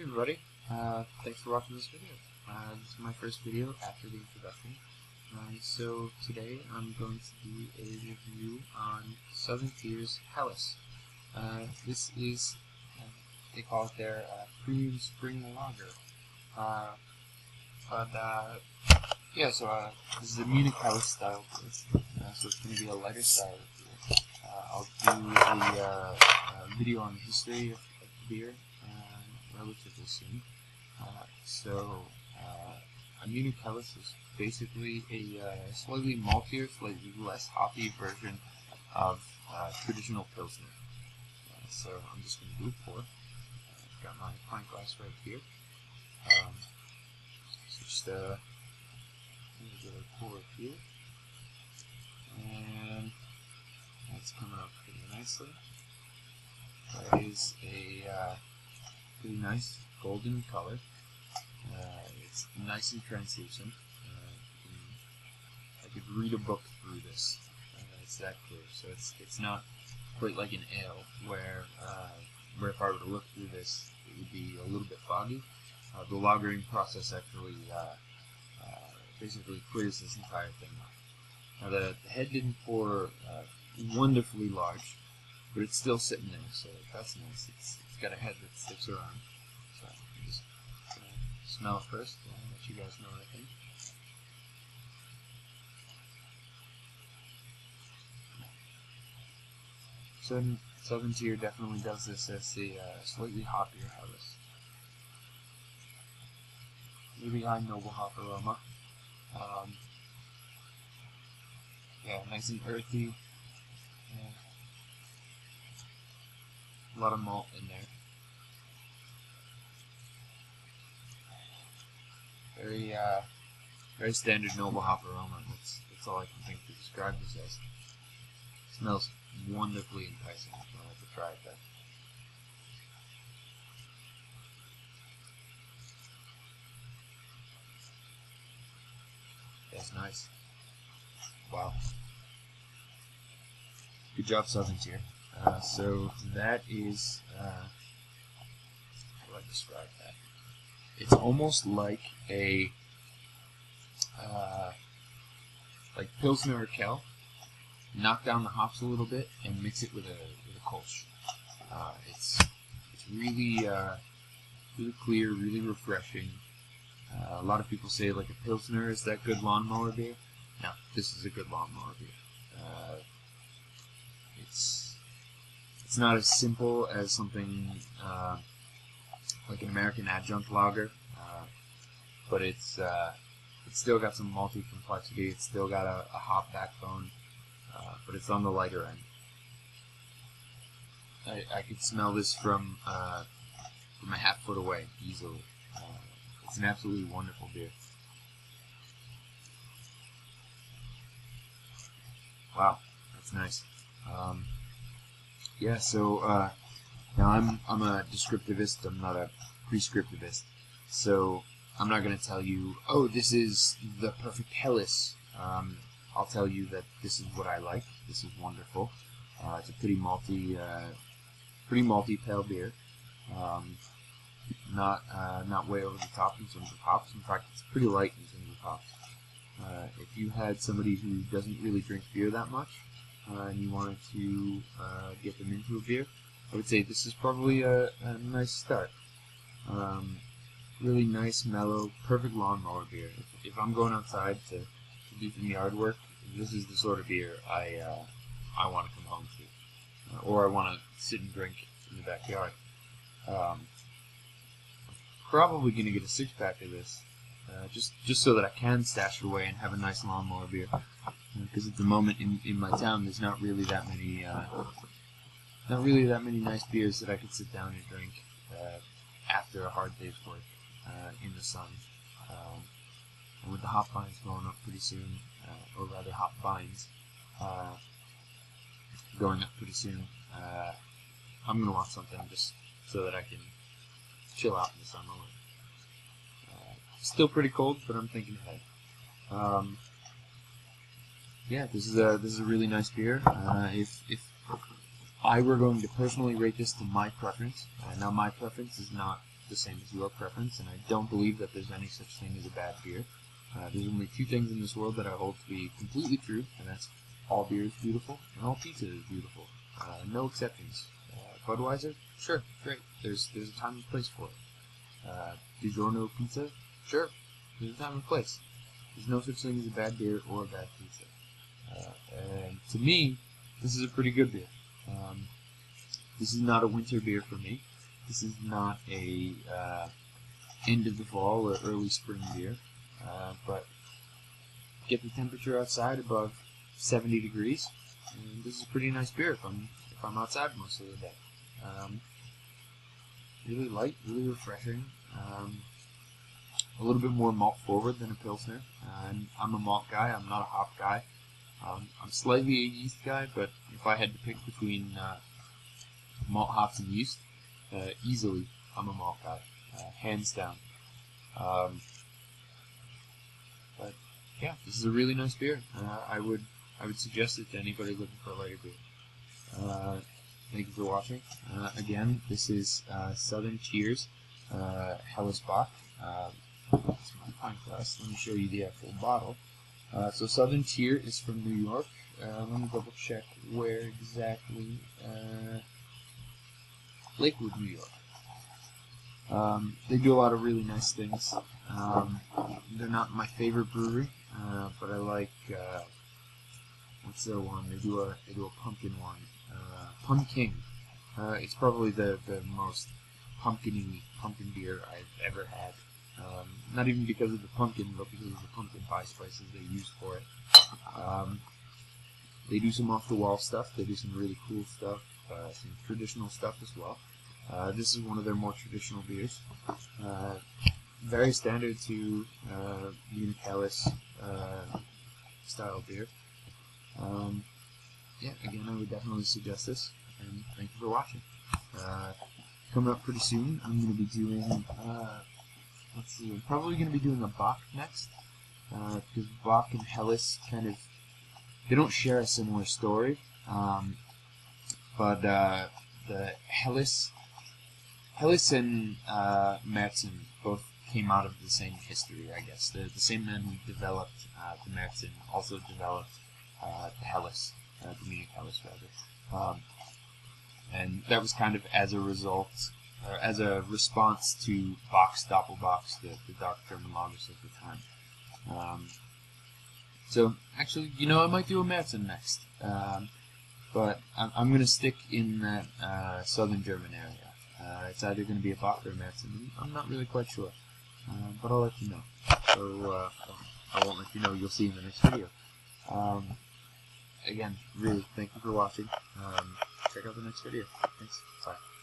Hey everybody, thanks for watching this video. This is my first video after the introduction. So today I'm going to do a review on Southern Tier's Helles. This is, they call it their premium spring lager. This is a Munich Helles style beer, so it's going to be a lighter style beer. I'll do a video on the history of the beer relatively soon. A Munich Helles is basically a slightly maltier, slightly less hoppy version of traditional Pilsner. So I'm just going to do a pour. I've got my pint glass right here. Give a pour here. And that's coming up pretty nicely. That is a pretty nice golden color. It's nice and translucent. I could read a book through this. It's that clear. So it's not quite like an ale where if I were to look through this, it would be a little bit foggy. The lagering process actually basically clears this entire thing up. Now the head didn't pour wonderfully large, but it's still sitting there, so that's nice. It's got a head that sticks around. So I'm just gonna smell it first and let you guys know what I think. Southern Tier definitely does this as the slightly hoppier Helles. Really high noble hop aroma. Nice and earthy. A lot of malt in there. Very standard noble hop aroma. That's all I can think to describe this as. It smells wonderfully enticing. I'll have to try it then. That's nice. Wow. Good job, Southern Tier. So that is, how do I describe that? It's almost like a, like Pilsner or Kel. Knock down the hops a little bit and mix it with a Kolsch. It's really, really clear, really refreshing. A lot of people say like a Pilsner is that good lawnmower beer. No, this is a good lawnmower beer. It's not as simple as something like an American adjunct lager, but it's still got some malty complexity. It's still got a hop backbone, but it's on the lighter end. I could smell this from a half foot away easily. It's an absolutely wonderful beer. Wow, that's nice. Now I'm a descriptivist. I'm not a prescriptivist. So I'm not going to tell you, oh, this is the perfect Helles. I'll tell you that this is what I like. This is wonderful. It's a pretty malty pale beer. Not way over the top in terms of hops. In fact, it's pretty light in terms of hops. If you had somebody who doesn't really drink beer that much, and you wanted to get them into a beer, I would say this is probably a nice start. Really nice, mellow, perfect lawnmower beer. If I'm going outside to do some yard work, this is the sort of beer I want to come home to, or I want to sit and drink in the backyard. Probably going to get a 6-pack of this, just so that I can stash it away and have a nice lawnmower beer. Because at the moment in my town, there's not really that many nice beers that I could sit down and drink after a hard day's work in the sun. And with the hop vines going up pretty soon, or rather hop vines going up pretty soon, I'm gonna want something just so that I can chill out in the summer. Still pretty cold, but I'm thinking ahead. This is a really nice beer. If I were going to personally rate this to my preference, now my preference is not the same as your preference, and I don't believe that there's any such thing as a bad beer. There's only two things in this world that I hold to be completely true, and that's all beer is beautiful and all pizza is beautiful. No exceptions. Budweiser, sure, great. There's a time and place for it. DiGiorno pizza, sure. There's a time and place. There's no such thing as a bad beer or a bad pizza. And to me, this is a pretty good beer. This is not a winter beer for me. This is not a end of the fall or early spring beer. But get the temperature outside above 70 degrees, and this is a pretty nice beer if I'm outside most of the day. Really light, really refreshing. A little bit more malt forward than a Pilsner. I'm a malt guy, I'm not a hop guy. I'm slightly a yeast guy, but if I had to pick between malt, hops, and yeast, easily I'm a malt guy, hands down. But yeah, this is a really nice beer. I would suggest it to anybody looking for a lighter beer. Thank you for watching. Again, this is Southern Cheers Helles Bock. It's my pint glass. Let me show you the actual bottle. So Southern Tier is from New York. Let me double check where exactly. Lakewood, New York. They do a lot of really nice things. They're not my favorite brewery, but I like what's their one? They do a pumpkin one. Pumpkin. It's probably the most pumpkin beer I've ever had. Not even because of the pumpkin, but because of the pumpkin pie spices they use for it. They do some off-the-wall stuff. They do some really cool stuff, some traditional stuff as well. This is one of their more traditional beers. Very standard to Munich Helles style beer. Yeah, again, I would definitely suggest this, and thank you for watching. Coming up pretty soon, I'm going to be doing, let's see, I'm probably going to be doing a Bock next, because Bock and Helles kind of, they don't share a similar story, but the Helles and Märzen both came out of the same history, I guess. The same man who developed the Märzen also developed the Helles, the Munich Helles rather. And that was kind of as a result, as a response to Bock's Doppelbock's, the dark German lagers at the time. So, actually, I might do a Märzen next. But I'm going to stick in that southern German area. It's either going to be a Bock or a Märzen. I'm not really quite sure. But I'll let you know. So, I won't let you know. You'll see in the next video. Again, really, thank you for watching. Check out the next video. Thanks. Bye.